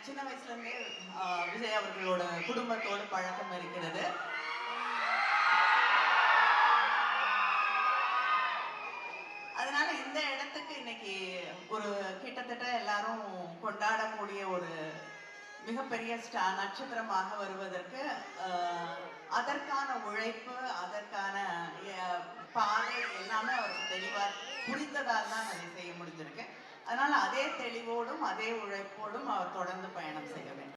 எனக்கு சின்ன வயசுல இருந்தே விஜய் அவர்களோட குடும்பத்தோடு பழக்கம் இருக்கிறது. அதனால இந்த இடத்துக்கு இன்னைக்கு ஒரு கிட்டத்தட்ட எல்லாரும் கொண்டாடக்கூடிய ஒரு மிகப்பெரிய நட்சத்திரமாக வருவதற்கு அதற்கான உழைப்பு, அதற்கான பாதை எல்லாமே அவருக்கு தெளிவா புரிந்ததால் தான் அதை செய்ய முடிஞ்சிருக்கு. அதனால அதே தெளிவோடும் அதே உழைப்போடும் அவர் தொடர்ந்து பயணம் செய்ய வேண்டும்.